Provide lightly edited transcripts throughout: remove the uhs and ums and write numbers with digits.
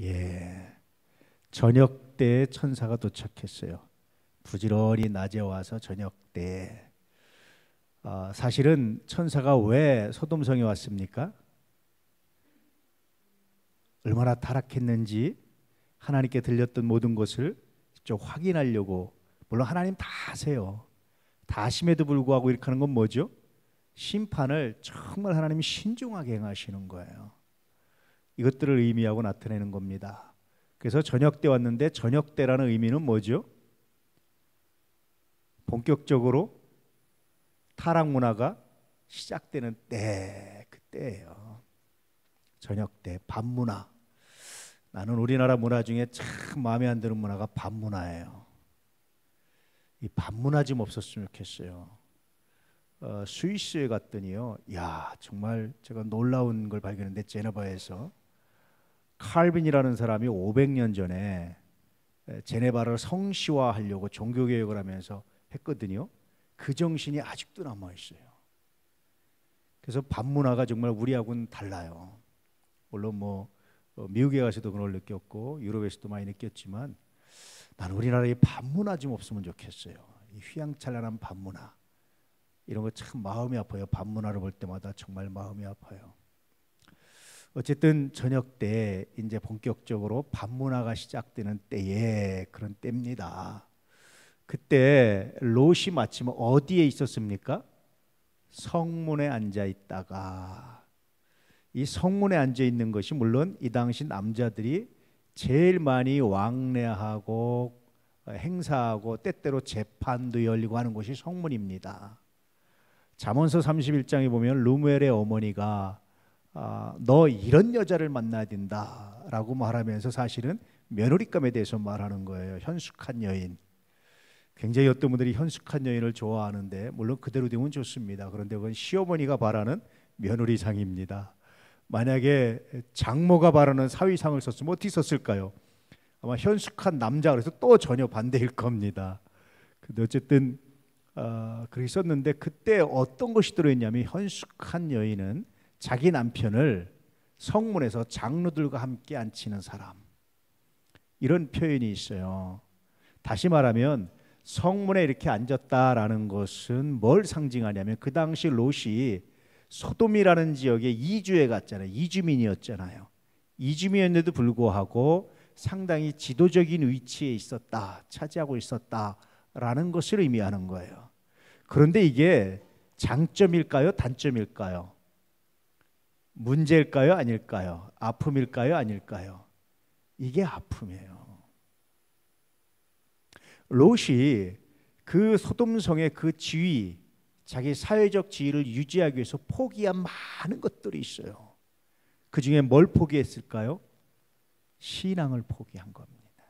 예, 저녁 때에 천사가 도착했어요. 부지런히 낮에 와서 저녁 때. 사실은 천사가 왜 소돔성에 왔습니까? 얼마나 타락했는지 하나님께 들렸던 모든 것을 직접 확인하려고. 물론 하나님 다 아세요. 다 아심에도 불구하고 이렇게 하는 건 뭐죠? 심판을 정말 하나님이 신중하게 행하시는 거예요. 이것들을 의미하고 나타내는 겁니다. 그래서 저녁 때 왔는데, 저녁 때라는 의미는 뭐죠? 본격적으로 타락 문화가 시작되는 때, 그때예요. 저녁 때, 밤 문화. 나는 우리나라 문화 중에 참 마음에 안 드는 문화가 밤 문화예요. 이 밤 문화 좀 없었으면 좋겠어요. 스위스에 갔더니요, 야, 정말 제가 놀라운 걸 발견했는데, 제네바에서 칼빈이라는 사람이 500년 전에 제네바를 성시화하려고 종교개혁을 하면서 했거든요. 그 정신이 아직도 남아있어요. 그래서 밤 문화가 정말 우리하고는 달라요. 물론 미국에 가서도 그걸 느꼈고 유럽에서도 많이 느꼈지만, 나는 우리나라에 밤 문화 좀 없으면 좋겠어요. 이 휘황찬란한 밤 문화, 이런 거 참 마음이 아파요. 밤 문화를 볼 때마다 정말 마음이 아파요. 어쨌든 저녁 때 이제 본격적으로 밤 문화가 시작되는 때에, 그런 때입니다. 그때 롯이 마침 어디에 있었습니까? 성문에 앉아 있다가, 이 성문에 앉아 있는 것이 물론 이 당시 남자들이 제일 많이 왕래하고 행사하고 때때로 재판도 열리고 하는 곳이 성문입니다. 잠언서 31장에 보면 루무엘의 어머니가 너 이런 여자를 만나야 된다라고 말하면서 사실은 며느리감에 대해서 말하는 거예요. 현숙한 여인. 굉장히 어떤 분들이 현숙한 여인을 좋아하는데, 물론 그대로 되면 좋습니다. 그런데 그건 시어머니가 바라는 며느리상입니다. 만약에 장모가 바라는 사위상을 썼으면 어떻게 썼을까요? 아마 현숙한 남자 그래서 또 전혀 반대일 겁니다. 근데 어쨌든 그렇게 썼는데, 그때 어떤 것이 들어있냐면, 현숙한 여인은 자기 남편을 성문에서 장로들과 함께 앉히는 사람, 이런 표현이 있어요. 다시 말하면 성문에 이렇게 앉았다라는 것은 뭘 상징하냐면, 그 당시 롯이 소돔이라는 지역에 이주해 갔잖아요. 이주민이었잖아요. 이주민이었는데도 불구하고 상당히 지도적인 위치에 있었다, 차지하고 있었다라는 것을 의미하는 거예요. 그런데 이게 장점일까요? 단점일까요? 문제일까요? 아닐까요? 아픔일까요? 아닐까요? 이게 아픔이에요. 롯이 그 소돔성의 그 지위, 자기 사회적 지위를 유지하기 위해서 포기한 많은 것들이 있어요. 그 중에 뭘 포기했을까요? 신앙을 포기한 겁니다.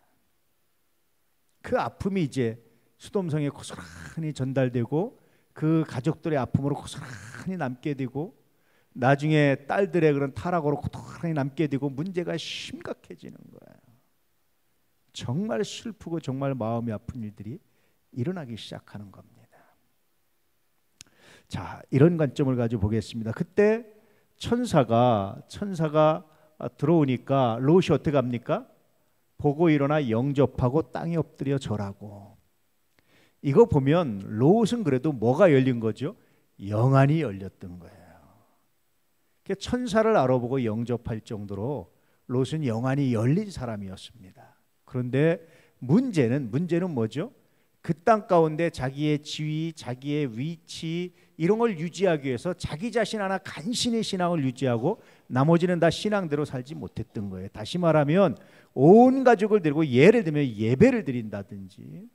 그 아픔이 이제 소돔성에 고스란히 전달되고, 그 가족들의 아픔으로 고스란히 남게 되고, 나중에 딸들의 그런 타락으로 고스란히 남게 되고, 문제가 심각해지는 거예요. 정말 슬프고 정말 마음이 아픈 일들이 일어나기 시작하는 겁니다. 자, 이런 관점을 가지고 보겠습니다. 그때 천사가 들어오니까 롯이 어떻게 합니까? 보고 일어나 영접하고 땅에 엎드려 절하고. 이거 보면 롯은 그래도 뭐가 열린 거죠? 영안이 열렸던 거예요. 천사를 알아보고 영접할 정도로 롯은 영안이 열린 사람이었습니다. 그런데 문제는 뭐죠? 그 땅 가운데 자기의 지위, 자기의 위치, 이런 걸 유지하기 위해서 자기 자신 하나 간신히 신앙을 유지하고 나머지는 다 신앙대로 살지 못했던 거예요. 다시 말하면 온 가족을 데리고, 예를 들면 예배를 드린다든지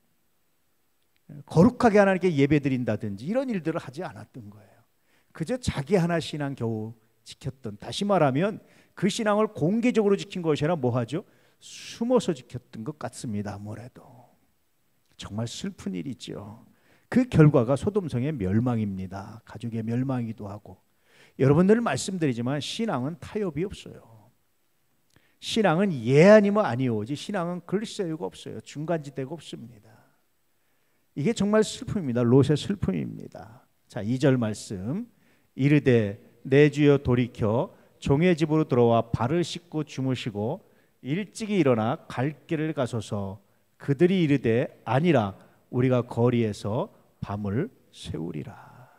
거룩하게 하나님께 예배 드린다든지 이런 일들을 하지 않았던 거예요. 그저 자기 하나 신앙 겨우 지켰던, 다시 말하면 그 신앙을 공개적으로 지킨 것이 아니라 뭐하죠? 숨어서 지켰던 것 같습니다. 아무래도 정말 슬픈 일이죠. 그 결과가 소돔성의 멸망입니다. 가족의 멸망이기도 하고. 여러분들 말씀드리지만 신앙은 타협이 없어요. 신앙은 예 아니면 아니오지, 신앙은 글쎄요가 없어요. 중간지대가 없습니다. 이게 정말 슬픔입니다. 롯의 슬픔입니다. 자, 2절 말씀. 이르되 내 주여 돌이켜 종의 집으로 들어와 발을 씻고 주무시고 일찍이 일어나 갈 길을 가소서. 그들이 이르되 아니라 우리가 거리에서 밤을 새우리라.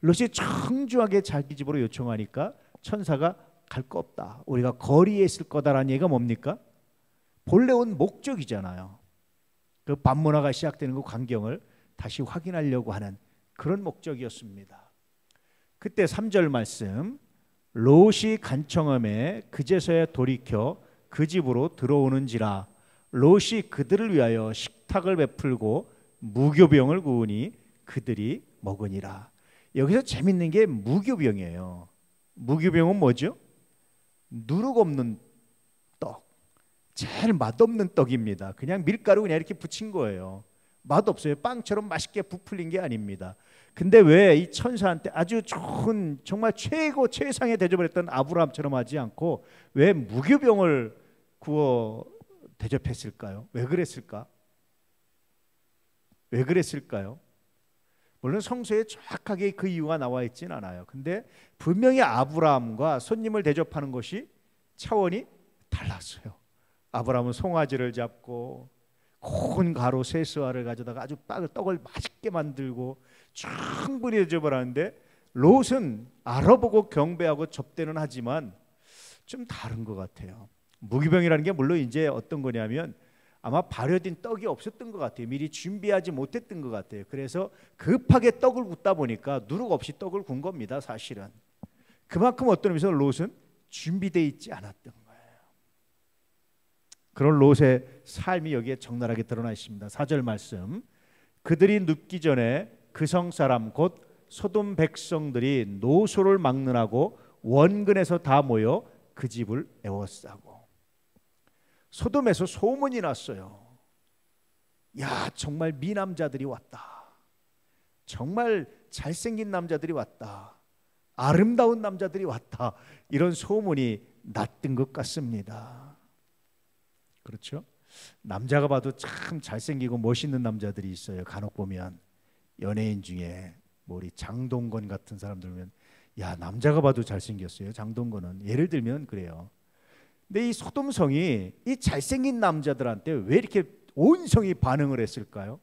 롯이 청중하게 자기 집으로 요청하니까 천사가 갈 거 없다, 우리가 거리에 있을 거다라는 얘기가 뭡니까? 본래 온 목적이잖아요. 그 밤문화가 시작되는 그 광경을 다시 확인하려고 하는 그런 목적이었습니다. 그때 3절 말씀, 롯이 간청함에 그제서야 돌이켜 그 집으로 들어오는지라 롯이 그들을 위하여 식탁을 베풀고 무교병을 구우니 그들이 먹으니라. 여기서 재밌는 게 무교병이에요. 무교병은 뭐죠? 누룩 없는 떡, 제일 맛없는 떡입니다. 그냥 밀가루 그냥 이렇게 붙인 거예요. 맛없어요. 빵처럼 맛있게 부풀린 게 아닙니다. 근데 왜 이 천사한테 아주 좋은 정말 최고 최상의 대접을 했던 아브라함처럼 하지 않고 왜 무교병을 구워 대접했을까요? 왜 그랬을까? 왜 그랬을까요? 물론 성서에 정확하게 그 이유가 나와 있지는 않아요. 근데 분명히 아브라함과 손님을 대접하는 것이 차원이 달랐어요. 아브라함은 송아지를 잡고 고운 가루 세스와를 가져다가 아주 떡을 맛있게 만들고 충분히 대접을 하는데 롯은 알아보고 경배하고 접대는 하지만 좀 다른 것 같아요. 무교병이라는 게 물론 이제 어떤 거냐면 아마 발효된 떡이 없었던 것 같아요. 미리 준비하지 못했던 것 같아요. 그래서 급하게 떡을 굽다 보니까 누룩 없이 떡을 군 겁니다. 사실은 그만큼 어떤 의미에서 롯은 준비되어 있지 않았던 거예요. 그런 롯의 삶이 여기에 적나라하게 드러나 있습니다. 4절 말씀, 그들이 눕기 전에 그 성 사람 곧 소돔 백성들이 노소를 막론하고 원근에서 다 모여 그 집을 에워싸고. 소돔에서 소문이 났어요. 야, 정말 미남자들이 왔다. 정말 잘생긴 남자들이 왔다. 아름다운 남자들이 왔다. 이런 소문이 났던 것 같습니다. 그렇죠? 남자가 봐도 참 잘생기고 멋있는 남자들이 있어요. 간혹 보면 연예인 중에 뭐 우리 장동건 같은 사람들 보면 야, 남자가 봐도 잘생겼어요. 장동건은 예를 들면 그래요. 근데 이 소돔성이 이 잘생긴 남자들한테 왜 이렇게 온 성이 반응을 했을까요?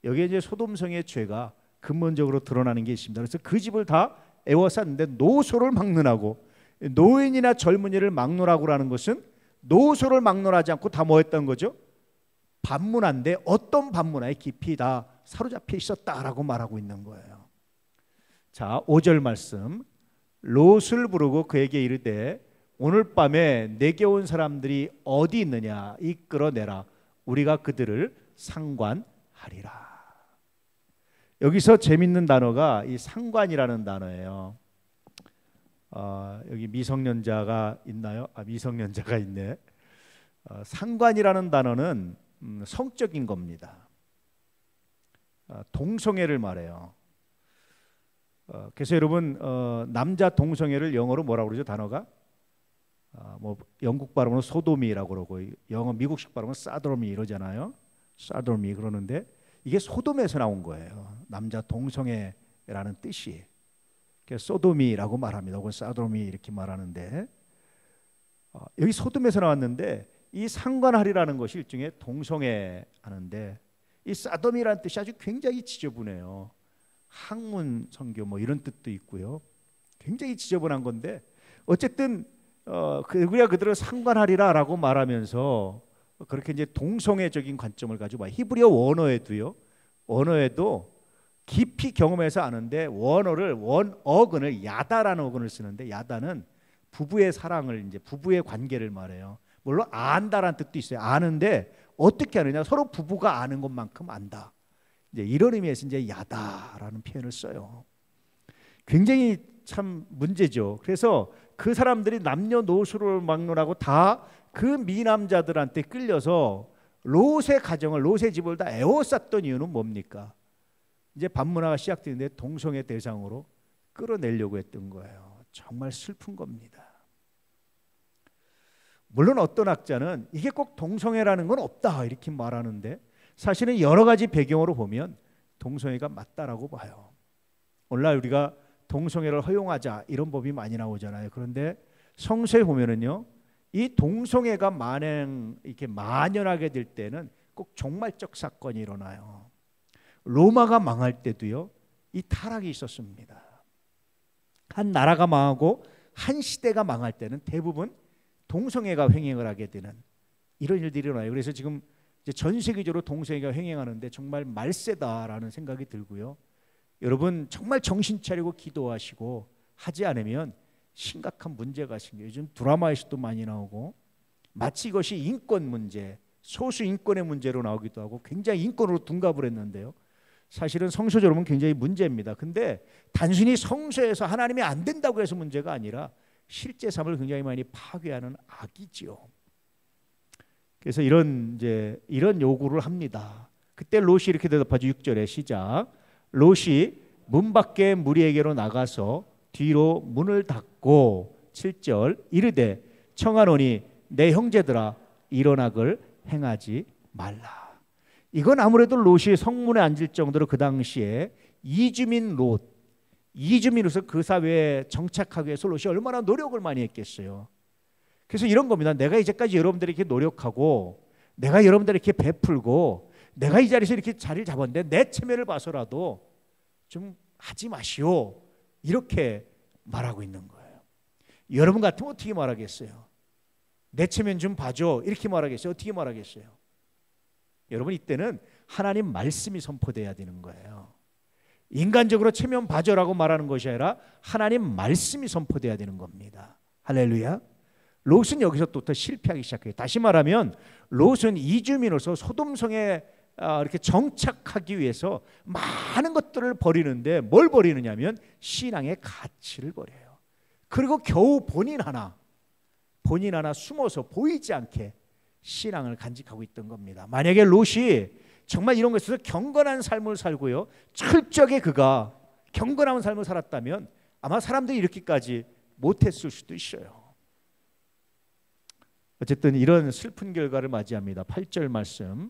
여기에 이제 소돔성의 죄가 근본적으로 드러나는 게 있습니다. 그래서 그 집을 다 에워쌌는데 노소를 막론하고, 노인이나 젊은이를 막론하고라는 것은 노소를 막론하지 않고 다 뭐 했던 거죠? 반문화인데 어떤 반문화에 깊이 다 사로잡혀 있었다라고 말하고 있는 거예요. 자, 5절 말씀, 롯을 부르고 그에게 이르되 오늘 밤에 내게 온 사람들이 어디 있느냐 이끌어내라. 우리가 그들을 상관하리라. 여기서 재밌는 단어가 이 상관이라는 단어예요. 여기 미성년자가 있나요? 미성년자가 있네. 상관이라는 단어는 성적인 겁니다. 동성애를 말해요. 그래서 여러분 남자 동성애를 영어로 뭐라고 그러죠? 단어가 뭐 영국 발음으로 소도미라고 그러고 영어 미국식 발음은 사도미 이러잖아요. 사도미 그러는데 이게 소돔에서 나온 거예요. 남자 동성애라는 뜻이. 그래서 소도미라고 말합니다. 혹은 사도미 이렇게 말하는데 여기 소돔에서 나왔는데 이 상관하리라는 것이 일종의 동성애 하는데 이 사도미라는 뜻이 아주 굉장히 지저분해요. 학문 선교 뭐 이런 뜻도 있고요. 굉장히 지저분한 건데 어쨌든 우리가 그들을 상관하리라라고 말하면서 그렇게 이제 동성애적인 관점을 가지고 봐요. 히브리어 원어에도요. 원어에도 깊이 경험해서 아는데 어근을 야다라는 어근을 쓰는데 야다는 부부의 사랑을 이제 부부의 관계를 말해요. 물론 안다라는 뜻도 있어요. 아는데 어떻게 아느냐? 서로 부부가 아는 것만큼 안다. 이제 이런 의미에서 이제 야다라는 표현을 써요. 굉장히 참 문제죠. 그래서 그 사람들이 남녀노소를 막론하고 다 그 미남자들한테 끌려서 롯의 가정을 롯의 집을 다 에워쌌던 이유는 뭡니까? 이제 반문화가 시작되는데 동성애 대상으로 끌어내려고 했던 거예요. 정말 슬픈 겁니다. 물론 어떤 학자는 이게 꼭 동성애라는 건 없다 이렇게 말하는데 사실은 여러 가지 배경으로 보면 동성애가 맞다라고 봐요. 오늘날 우리가 동성애를 허용하자 이런 법이 많이 나오잖아요. 그런데 성서에 보면은요, 이 동성애가 이렇게 만연하게 될 때는 꼭 종말적 사건이 일어나요. 로마가 망할 때도요, 이 타락이 있었습니다. 한 나라가 망하고 한 시대가 망할 때는 대부분 동성애가 횡행을 하게 되는 이런 일들이 일어나요. 그래서 지금 이제 전 세계적으로 동성애가 횡행하는데 정말 말세다라는 생각이 들고요. 여러분 정말 정신 차리고 기도하시고 하지 않으면 심각한 문제가 생겨요. 요즘 드라마에서도 많이 나오고 마치 이것이 인권 문제, 소수 인권의 문제로 나오기도 하고 굉장히 인권으로 둔갑을 했는데요. 사실은 성소 여러분 굉장히 문제입니다. 근데 단순히 성소에서 하나님이 안 된다고 해서 문제가 아니라 실제 삶을 굉장히 많이 파괴하는 악이지요. 그래서 이런 요구를 합니다. 그때 롯이 이렇게 대답하죠. 6절에 시작. 롯이 문 밖에 무리에게로 나가서 뒤로 문을 닫고 7절 이르되 청하노니 내 형제들아 일어나글 행하지 말라. 이건 아무래도 롯이 성문에 앉을 정도로 그 당시에 이주민으로서 그 사회에 정착하기 위해서 롯이 얼마나 노력을 많이 했겠어요. 그래서 이런 겁니다. 내가 이제까지 여러분들이 이렇게 노력하고 내가 여러분들이 이렇게 베풀고 내가 이 자리에서 이렇게 자리를 잡았는데 내 체면을 봐서라도 좀 하지 마시오. 이렇게 말하고 있는 거예요. 여러분 같으면 어떻게 말하겠어요? 내 체면 좀 봐줘. 이렇게 말하겠어요? 어떻게 말하겠어요? 여러분 이때는 하나님 말씀이 선포돼야 되는 거예요. 인간적으로 체면 봐줘라고 말하는 것이 아니라 하나님 말씀이 선포돼야 되는 겁니다. 할렐루야. 롯은 여기서 또 실패하기 시작해요. 다시 말하면 롯은 이주민으로서 소돔성에 이렇게 정착하기 위해서 많은 것들을 버리는데 뭘 버리느냐면 신앙의 가치를 버려요. 그리고 겨우 본인 하나 숨어서 보이지 않게 신앙을 간직하고 있던 겁니다. 만약에 롯이 정말 이런 것에서 경건한 삶을 살고요, 철저하게 그가 경건한 삶을 살았다면 아마 사람들이 이렇게까지 못했을 수도 있어요. 어쨌든 이런 슬픈 결과를 맞이합니다. 8절 말씀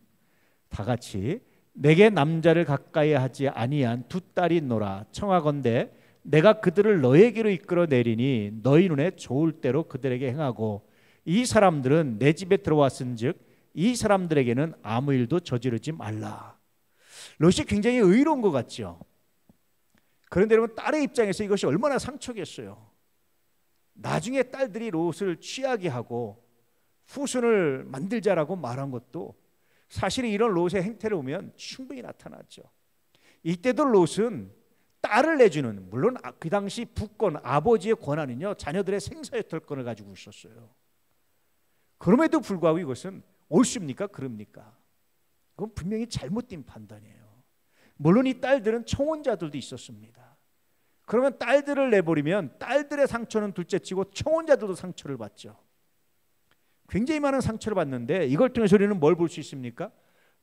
다 같이 내게 남자를 가까이 하지 아니한 두 딸이 있노라. 청하건대 내가 그들을 너에게로 이끌어 내리니 너희 눈에 좋을 대로 그들에게 행하고 이 사람들은 내 집에 들어왔은즉 이 사람들에게는 아무 일도 저지르지 말라. 롯이 굉장히 의로운 것 같죠. 그런데 여러분 딸의 입장에서 이것이 얼마나 상처겠어요. 나중에 딸들이 롯을 취하게 하고 후손을 만들자라고 말한 것도 사실 이런 롯의 행태를 보면 충분히 나타났죠. 이때도 롯은 딸을 내주는, 물론 그 당시 부권, 아버지의 권한은요 자녀들의 생사의 특권을 가지고 있었어요. 그럼에도 불구하고 이것은 옳습니까? 그럽니까? 그건 분명히 잘못된 판단이에요. 물론 이 딸들은 청혼자들도 있었습니다. 그러면 딸들을 내버리면 딸들의 상처는 둘째치고 청혼자들도 상처를 받죠. 굉장히 많은 상처를 받는데 이걸 통해서 우리는 뭘 볼 수 있습니까?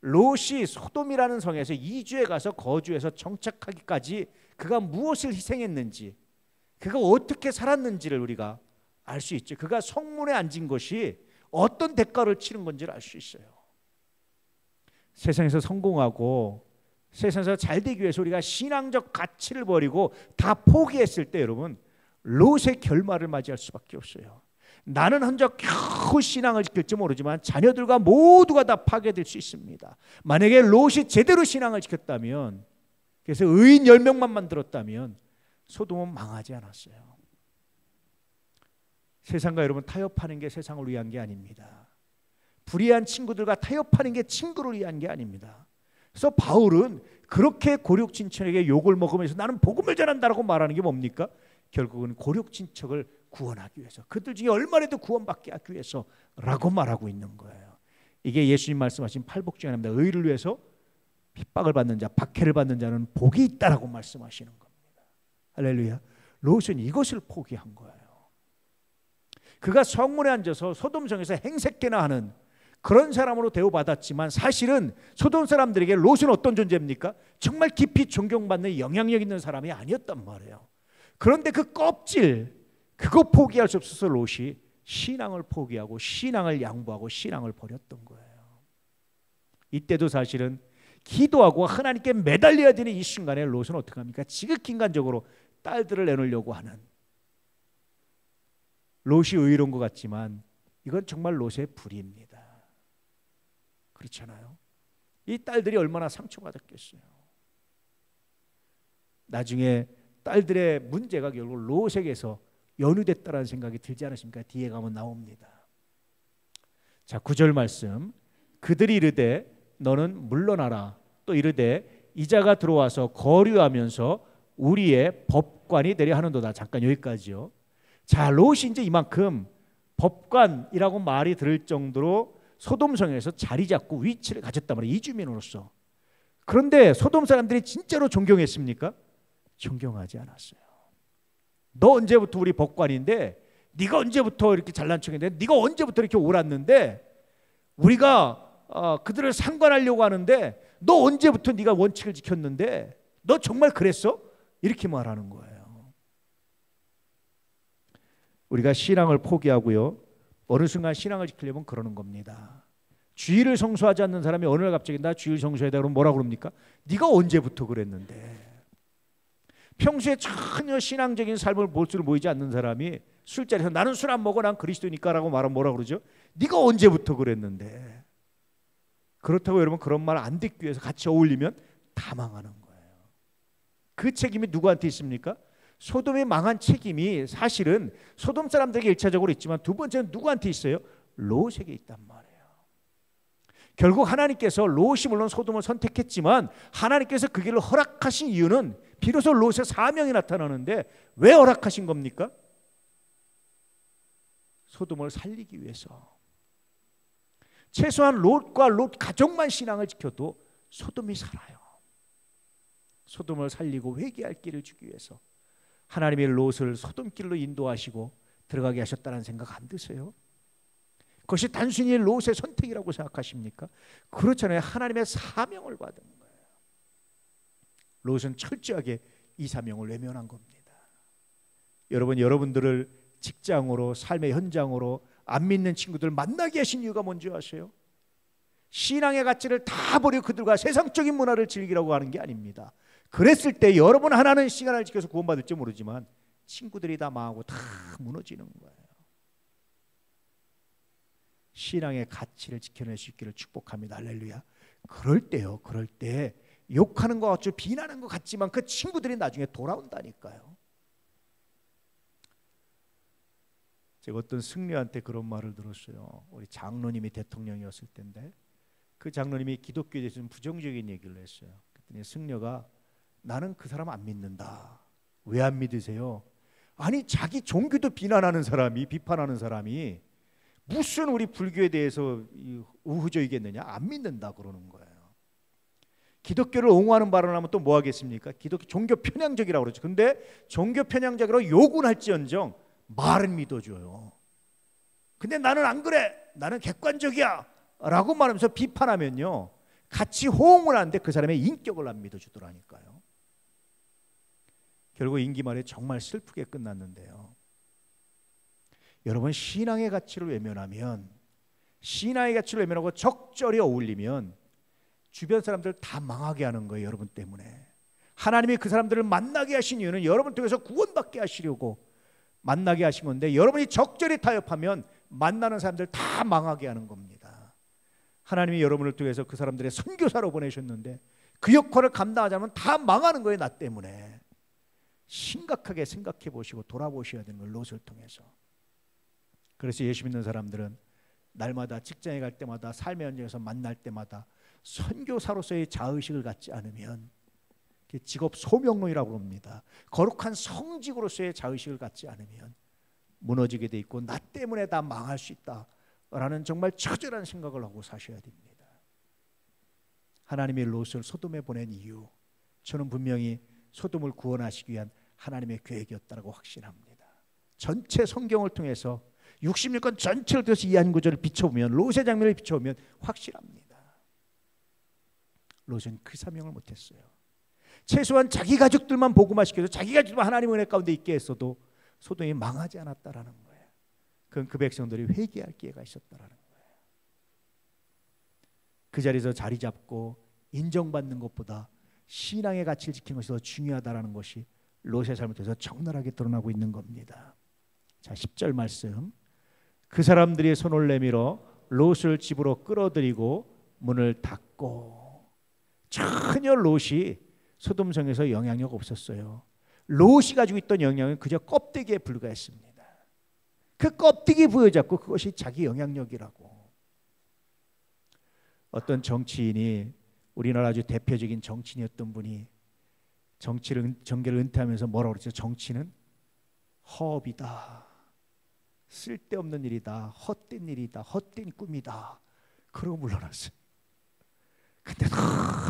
롯이 소돔이라는 성에서 이주에 가서 거주해서 정착하기까지 그가 무엇을 희생했는지, 그가 어떻게 살았는지를 우리가 알 수 있죠. 그가 성문에 앉은 것이 어떤 대가를 치른 건지를 알 수 있어요. 세상에서 성공하고 세상에서 잘 되기 위해서 우리가 신앙적 가치를 버리고 다 포기했을 때 여러분 롯의 결말을 맞이할 수밖에 없어요. 나는 혼자 겨우 신앙을 지킬지 모르지만 자녀들과 모두가 다 파괴될 수 있습니다. 만약에 롯이 제대로 신앙을 지켰다면, 그래서 의인 10명만 만들었다면 소돔은 망하지 않았어요. 세상과 여러분 타협하는 게 세상을 위한 게 아닙니다. 불의한 친구들과 타협하는 게 친구를 위한 게 아닙니다. 그래서 바울은 그렇게 고륙진척에게 욕을 먹으면서 나는 복음을 전한다라고 말하는 게 뭡니까? 결국은 고륙진척을 구원하기 위해서, 그들 중에 얼마라도 구원받게 하기 위해서라고 말하고 있는 거예요. 이게 예수님 말씀하신 팔복 중에 하나입니다. 의를 위해서 핍박을 받는 자, 박해를 받는 자는 복이 있다라고 말씀하시는 겁니다. 할렐루야. 롯은 이것을 포기한 거예요. 그가 성문에 앉아서 소돔성에서 행색케나 하는 그런 사람으로 대우받았지만 사실은 소돔 사람들에게 롯은 어떤 존재입니까? 정말 깊이 존경받는 영향력 있는 사람이 아니었단 말이에요. 그런데 그 껍질, 그거 포기할 수 없어서 롯이 신앙을 포기하고 신앙을 양보하고 신앙을 버렸던 거예요. 이때도 사실은 기도하고 하나님께 매달려야 되는 이 순간에 롯은 어떻게 합니까? 지극히 인간적으로 딸들을 내놓으려고 하는, 롯이 의로운 것 같지만 이건 정말 롯의 불의입니다. 그렇잖아요. 이 딸들이 얼마나 상처받았겠어요. 나중에 딸들의 문제가 결국 롯에게서 연루됐다라는 생각이 들지 않으십니까? 뒤에 가면 나옵니다. 자, 9절 말씀. 그들이 이르되 너는 물러나라. 또 이르되 이자가 들어와서 거류하면서 우리의 법관이 되려 하는도다. 잠깐 여기까지요. 자, 롯이 이제 이만큼 법관이라고 말이 들을 정도로 소돔성에서 자리 잡고 위치를 가졌단 말이에요. 이주민으로서. 그런데 소돔 사람들이 진짜로 존경했습니까? 존경하지 않았어요. 너 언제부터 우리 법관인데, 네가 언제부터 이렇게 잘난 척인데, 네가 언제부터 이렇게 옳았는데, 우리가 그들을 상관하려고 하는데 너 언제부터 네가 원칙을 지켰는데, 너 정말 그랬어? 이렇게 말하는 거예요. 우리가 신앙을 포기하고요, 어느 순간 신앙을 지키려면 그러는 겁니다. 주일을 성수하지 않는 사람이 어느 날 갑자기 나 주일 성수해야 돼 그러면 뭐라고 그럽니까? 네가 언제부터 그랬는데. 평소에 전혀 신앙적인 삶을 모습을 보이지 않는 사람이 술자리에서 나는 술 안 먹어 난 그리스도니까 라고 말하면 뭐라고 그러죠? 네가 언제부터 그랬는데. 그렇다고 여러분 그런 말 안 듣기 위해서 같이 어울리면 다 망하는 거예요. 그 책임이 누구한테 있습니까? 소돔이 망한 책임이 사실은 소돔 사람들에게 1차적으로 있지만 두 번째는 누구한테 있어요? 롯에게 있단 말이에요. 결국 하나님께서 롯이 물론 소돔을 선택했지만 하나님께서 그 길을 허락하신 이유는 비로소 롯의 사명이 나타나는데 왜 허락하신 겁니까? 소돔을 살리기 위해서. 최소한 롯과 롯 가족만 신앙을 지켜도 소돔이 살아요. 소돔을 살리고 회개할 길을 주기 위해서 하나님의 롯을 소돔길로 인도하시고 들어가게 하셨다는 생각 안 드세요? 그것이 단순히 롯의 선택이라고 생각하십니까? 그렇잖아요. 하나님의 사명을 받은 거예요. 롯은 철저하게 이 사명을 외면한 겁니다. 여러분들을 직장으로 삶의 현장으로 안 믿는 친구들 만나게 하신 이유가 뭔지 아세요? 신앙의 가치를 다 버리고 그들과 세상적인 문화를 즐기라고 하는 게 아닙니다. 그랬을 때 여러분 하나는 시간을 지켜서 구원받을지 모르지만 친구들이 다 망하고 다 무너지는 거예요. 신앙의 가치를 지켜낼 수 있기를 축복합니다. 할렐루야. 그럴 때 욕하는 것 같죠, 비난하는 것 같지만 그 친구들이 나중에 돌아온다니까요. 제가 어떤 승려한테 그런 말을 들었어요. 우리 장로님이 대통령이었을 때인데 그 장로님이 기독교에 대해서 좀 부정적인 얘기를 했어요. 그랬더니 승려가 나는 그 사람 안 믿는다. 왜 안 믿으세요? 아니 자기 종교도 비난하는 사람이, 비판하는 사람이 무슨 우리 불교에 대해서 우호적이겠느냐? 안 믿는다 그러는 거예요. 기독교를 옹호하는 발언을 하면 또 뭐 하겠습니까? 기독교 종교 편향적이라고 그러죠. 근데 종교 편향적이라고 욕은 할지언정 말은 믿어줘요. 근데 나는 안 그래, 나는 객관적이야 라고 말하면서 비판하면요 같이 호응을 하는데 그 사람의 인격을 안 믿어주더라니까요. 결국 임기 말에 정말 슬프게 끝났는데요. 여러분 신앙의 가치를 외면하면, 신앙의 가치를 외면하고 적절히 어울리면 주변 사람들 다 망하게 하는 거예요. 여러분 때문에. 하나님이 그 사람들을 만나게 하신 이유는 여러분 통해서 구원받게 하시려고 만나게 하신 건데 여러분이 적절히 타협하면 만나는 사람들 다 망하게 하는 겁니다. 하나님이 여러분을 통해서 그 사람들의 선교사로 보내셨는데 그 역할을 감당하자면 다 망하는 거예요. 나 때문에. 심각하게 생각해 보시고 돌아보셔야 되는 거예요. 롯을 통해서. 그래서 예수 믿는 사람들은 날마다 직장에 갈 때마다 삶의 현장에서 만날 때마다 선교사로서의 자의식을 갖지 않으면 직업 소명론이라고 합니다. 거룩한 성직으로서의 자의식을 갖지 않으면 무너지게 돼 있고 나 때문에 다 망할 수 있다라는 정말 처절한 생각을 하고 사셔야 됩니다. 하나님의 롯을 소돔에 보낸 이유, 저는 분명히 소돔을 구원하시기 위한 하나님의 계획이었다고 확신합니다. 전체 성경을 통해서 66권 전체를 통해서 이 한 구절을 비춰보면, 롯의 장면을 비춰보면 확실합니다. 롯은 그 사명을 못했어요. 최소한 자기 가족들만 복음화 시켜서 자기 가족들만 하나님의 은혜 가운데 있게 했어도 소돔이 망하지 않았다라는 거예요. 그건 그 백성들이 회개할 기회가 있었다라는 거예요. 그 자리에서 자리 잡고 인정받는 것보다 신앙의 가치를 지키는 것이 더 중요하다라는 것이 롯의 삶을 통해서 적나라하게 드러나고 있는 겁니다. 자, 10절 말씀. 그 사람들이 손을 내밀어 롯을 집으로 끌어들이고 문을 닫고, 전혀 롯이 소돔성에서 영향력 없었어요. 롯이 가지고 있던 영향은 그저 껍데기에 불과했습니다. 그 껍데기 부여잡고 그것이 자기 영향력이라고. 어떤 정치인이, 우리나라 아주 대표적인 정치인이었던 분이 정계를 은퇴하면서 뭐라고 그랬죠? 정치는 허업이다, 쓸데없는 일이다, 헛된 일이다, 헛된 꿈이다, 그러고 물러났어요. 근데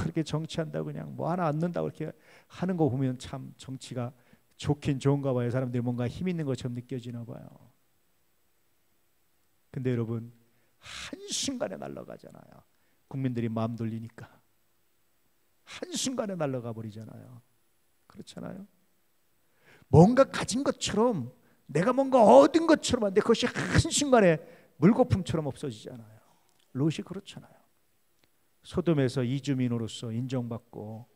그렇게 정치한다고 그냥 뭐 하나 얻는다고 이렇게 하는 거 보면 참 정치가 좋긴 좋은가 봐요. 사람들이 뭔가 힘 있는 것처럼 느껴지나 봐요. 근데 여러분, 한순간에 날아가잖아요. 국민들이 마음 돌리니까 한순간에 날아가 버리잖아요. 그렇잖아요. 뭔가 가진 것처럼, 내가 뭔가 얻은 것처럼 하는데 그것이 한순간에 물거품처럼 없어지잖아요. 롯이 그렇잖아요. 소돔에서 이주민으로서 인정받고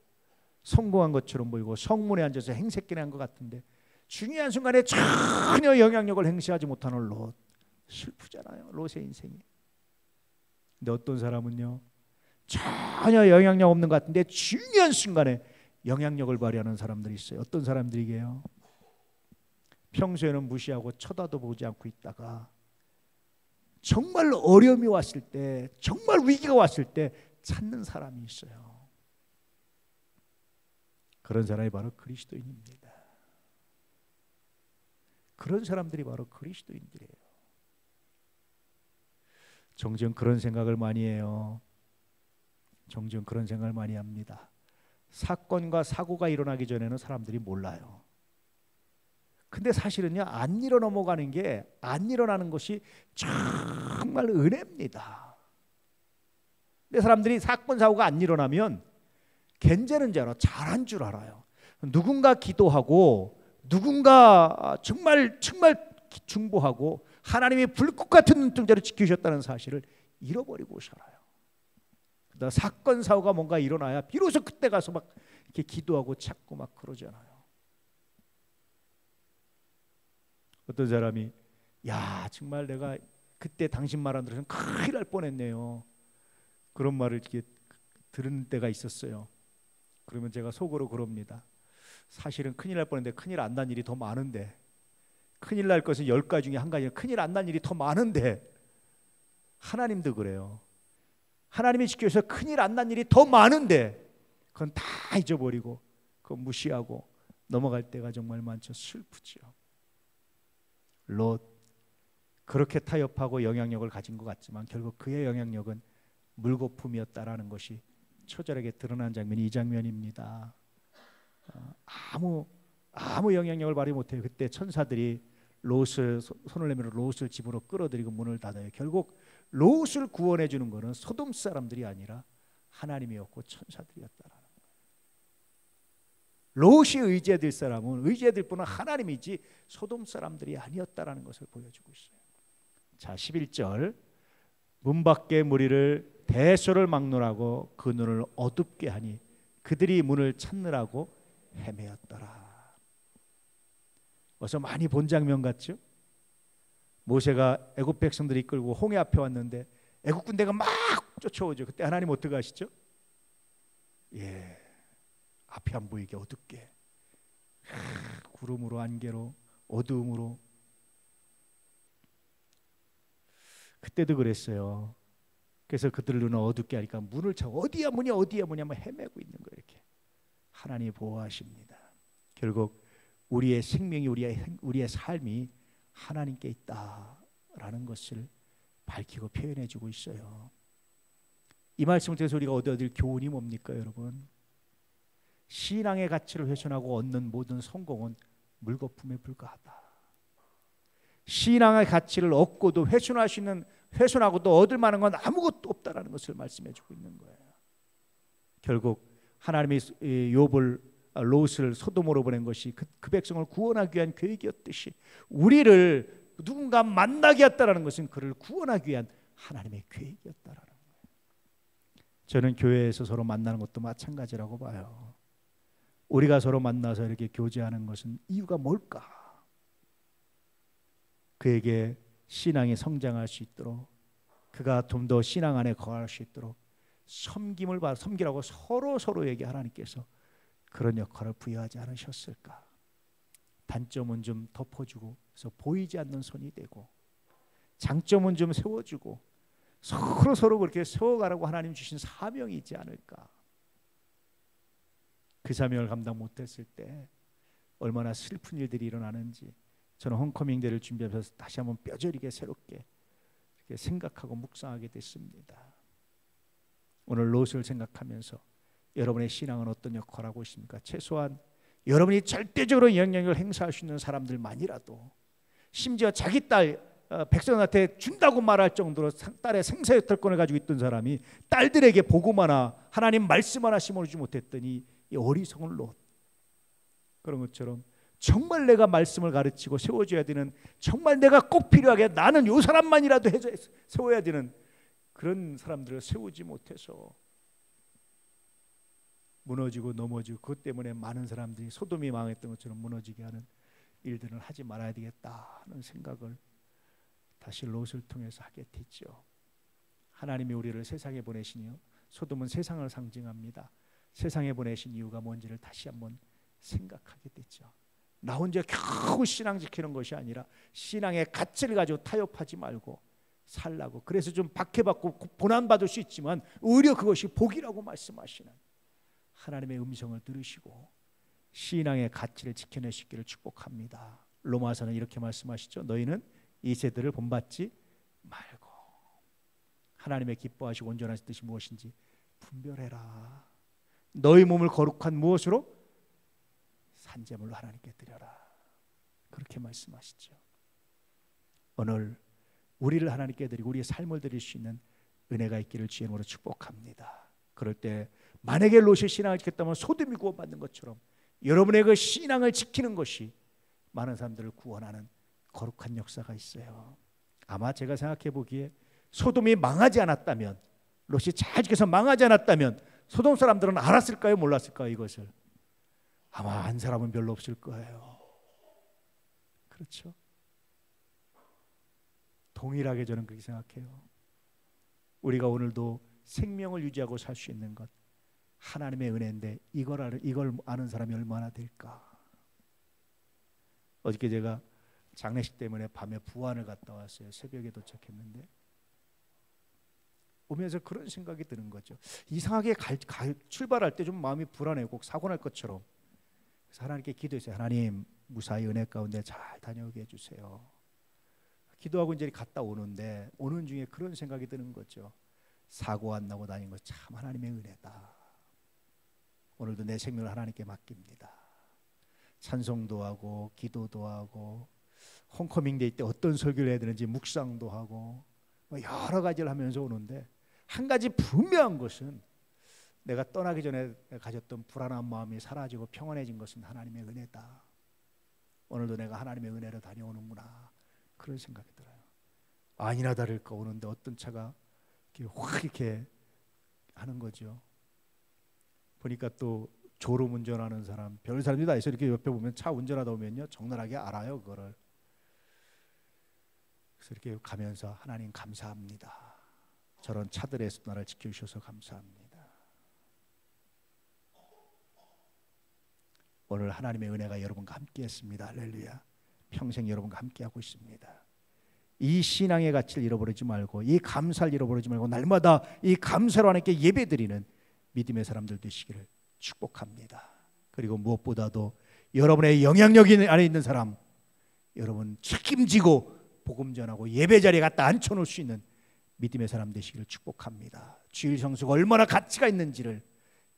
성공한 것처럼 보이고 성문에 앉아서 행색기나 한 것 같은데 중요한 순간에 전혀 영향력을 행사하지 못하는 롯, 슬프잖아요. 롯의 인생이. 근데 어떤 사람은요, 전혀 영향력 없는 것 같은데 중요한 순간에 영향력을 발휘하는 사람들이 있어요. 어떤 사람들이게요? 평소에는 무시하고 쳐다도 보지 않고 있다가 정말 어려움이 왔을 때, 정말 위기가 왔을 때 찾는 사람이 있어요. 그런 사람이 바로 그리스도인입니다. 그런 사람들이 바로 그리스도인들이에요. 종종 그런 생각을 많이 해요. 종종 그런 생각을 많이 합니다. 사건과 사고가 일어나기 전에는 사람들이 몰라요. 근데 사실은요, 안 일어 넘어가는 게, 안 일어나는 것이 정말 은혜입니다. 근데 사람들이 사건 사고가 안 일어나면 괜찮은 줄 알아, 잘한 줄 알아요. 누군가 기도하고 누군가 정말 중보하고 하나님이 불꽃 같은 눈동자로 지키셨다는 사실을 잃어버리고 살아요. 그러다 사건 사고가 뭔가 일어나야 비로소 그때 가서 막 이렇게 기도하고 찾고 막 그러잖아요. 어떤 사람이, 야, 정말 내가 그때 당신 말 안 들어서 큰일 날 뻔했네요, 그런 말을 이렇게 들은 때가 있었어요. 그러면 제가 속으로 그럽니다. 사실은 큰일 날 뻔했는데 큰일 안 난 일이 더 많은데, 큰일 날 것은 10가지 중에 한 가지, 큰일 안 난 일이 더 많은데, 하나님도 그래요. 하나님이 지켜서 큰일 안 난 일이 더 많은데 그건 다 잊어버리고 그건 무시하고 넘어갈 때가 정말 많죠. 슬프죠. 롯, 그렇게 타협하고 영향력을 가진 것 같지만 결국 그의 영향력은 물거품이었다라는 것이 처절하게 드러난 장면이 이 장면입니다. 아무 영향력을 발휘 못해요. 그때 천사들이 롯을, 손을 내밀어 롯을 집으로 끌어들이고 문을 닫아요. 결국 롯을 구원해 주는 것은 소돔 사람들이 아니라 하나님이었고 천사들이었다라는 거예요. 롯이 의지해야 될 사람은, 의지해야 될 분은 하나님이지 소돔 사람들이 아니었다라는 것을 보여주고 있어요. 자, 11절, 문 밖의 무리를 대소를 막론하고 그 눈을 어둡게 하니 그들이 문을 찾느라고 헤매었더라. 어서 많이 본 장면 같죠? 모세가 애굽 백성들이 이끌고 홍해 앞에 왔는데 애굽 군대가 막 쫓아오죠. 그때 하나님 어떻게 하시죠? 예, 앞이 안 보이게 어둡게, 구름으로, 안개로, 어두움으로. 그때도 그랬어요. 그래서 그들 눈을 어둡게 하니까 문을 찾고 어디야 문이 어디야 문이 막 헤매고 있는 거예요. 이렇게 하나님이 보호하십니다. 결국 우리의 생명이, 우리의 삶이 하나님께 있다라는 것을 밝히고 표현해주고 있어요. 이 말씀을 통해서 우리가 얻어야 될 교훈이 뭡니까, 여러분? 신앙의 가치를 훼손하고 얻는 모든 성공은 물거품에 불과하다. 신앙의 가치를 얻고도 훼손하고도 얻을 만한 건 아무것도 없다라는 것을 말씀해주고 있는 거예요. 결국 하나님이 롯을 소돔으로 보낸 것이 그 백성을 구원하기 위한 계획이었듯이 우리를 누군가 만나게 했다라는 것은 그를 구원하기 위한 하나님의 계획이었다라는 거예요. 저는 교회에서 서로 만나는 것도 마찬가지라고 봐요. 우리가 서로 만나서 이렇게 교제하는 것은 이유가 뭘까? 그에게 신앙이 성장할 수 있도록, 그가 좀 더 신앙 안에 거할 수 있도록 섬기라고 서로에게 하나님께서 그런 역할을 부여하지 않으셨을까? 단점은 좀 덮어주고, 그래서 보이지 않는 손이 되고, 장점은 좀 세워주고, 서로 그렇게 세워가라고 하나님 주신 사명이 있지 않을까? 그 사명을 감당 못했을 때 얼마나 슬픈 일들이 일어나는지 저는 홈커밍 데이를 준비하면서 다시 한번 뼈저리게 새롭게 이렇게 생각하고 묵상하게 됐습니다. 오늘 롯을 생각하면서 여러분의 신앙은 어떤 역할을 하고 있습니까? 최소한 여러분이 절대적으로 영향력을 행사할 수 있는 사람들만이라도, 심지어 자기 딸 백성한테 준다고 말할 정도로 딸의 생사의 특권을 가지고 있던 사람이 딸들에게 복음 하나, 하나님 말씀 하나 심어주지 못했더니 이 어리석은 롯, 그런 것처럼 정말 내가 말씀을 가르치고 세워줘야 되는, 정말 내가 꼭 필요하게 나는 요 사람만이라도 세워야 되는 그런 사람들을 세우지 못해서 무너지고 넘어지고, 그것 때문에 많은 사람들이 소돔이 망했던 것처럼 무너지게 하는 일들을 하지 말아야 되겠다 하는 생각을 다시 롯을 통해서 하게 됐죠. 하나님이 우리를 세상에 보내시니요, 소돔은 세상을 상징합니다. 세상에 보내신 이유가 뭔지를 다시 한번 생각하게 됐죠. 나 혼자 겨우 신앙 지키는 것이 아니라 신앙의 가치를 가지고 타협하지 말고 살라고. 그래서 좀 박해받고 고난받을 수 있지만 오히려 그것이 복이라고 말씀하시는 하나님의 음성을 들으시고 신앙의 가치를 지켜내시기를 축복합니다. 로마서는 이렇게 말씀하시죠. 너희는 이 세대를 본받지 말고 하나님의 기뻐하시고 온전하신 뜻이 무엇인지 분별해라. 너희 몸을 거룩한 무엇으로? 산제물로 하나님께 드려라. 그렇게 말씀하시죠. 오늘 우리를 하나님께 드리고 우리의 삶을 드릴 수 있는 은혜가 있기를 주의 이름으로 축복합니다. 그럴 때 만약에 롯이 신앙을 지켰다면 소돔이 구원받는 것처럼 여러분의 그 신앙을 지키는 것이 많은 사람들을 구원하는 거룩한 역사가 있어요. 아마 제가 생각해 보기에 소돔이 망하지 않았다면, 롯이 잘 지켜서 망하지 않았다면 소돔 사람들은 알았을까요? 몰랐을까요? 이것을 아마 한 사람은 별로 없을 거예요. 그렇죠? 동일하게 저는 그렇게 생각해요. 우리가 오늘도 생명을 유지하고 살 수 있는 것 하나님의 은혜인데 이걸 아는 사람이 얼마나 될까? 어저께 제가 장례식 때문에 밤에 부안을 갔다 왔어요. 새벽에 도착했는데 오면서 그런 생각이 드는 거죠. 이상하게 출발할 때 좀 마음이 불안해요. 꼭 사고 날 것처럼. 그래서 하나님께 기도했어요. 하나님, 무사히 은혜 가운데 잘 다녀오게 해주세요. 기도하고 이제 갔다 오는데 오는 중에 그런 생각이 드는 거죠. 사고 안 나고 다닌 거 참 하나님의 은혜다. 오늘도 내 생명을 하나님께 맡깁니다. 찬송도 하고 기도도 하고 홈커밍 데이 때 어떤 설교를 해야 되는지 묵상도 하고 여러 가지를 하면서 오는데 한 가지 분명한 것은 내가 떠나기 전에 가졌던 불안한 마음이 사라지고 평안해진 것은 하나님의 은혜다. 오늘도 내가 하나님의 은혜로 다녀오는구나, 그런 생각이 들어요. 아니나 다를까 오는데 어떤 차가 이렇게 확 이렇게 하는 거죠. 보니까 또 졸음 운전하는 사람, 별 사람들이 다 있어요. 이렇게 옆에 보면 차 운전하다 보면요 적나라하게 알아요 그거를. 그래서 이렇게 가면서 하나님 감사합니다. 저런 차들에서 나를 지켜주셔서 감사합니다. 오늘 하나님의 은혜가 여러분과 함께했습니다. 할렐루야. 평생 여러분과 함께하고 있습니다. 이 신앙의 가치를 잃어버리지 말고, 이 감사를 잃어버리지 말고 날마다 이 감사로 하나님께 예배드리는 믿음의 사람들 되시기를 축복합니다. 그리고 무엇보다도 여러분의 영향력 안에 있는 사람, 여러분 책임지고 복음 전하고 예배 자리에 갖다 앉혀놓을 수 있는 믿음의 사람 되시기를 축복합니다. 주일 성수가 얼마나 가치가 있는지를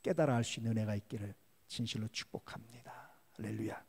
깨달아 알 수 있는 은혜가 있기를 진실로 축복합니다. 할렐루야.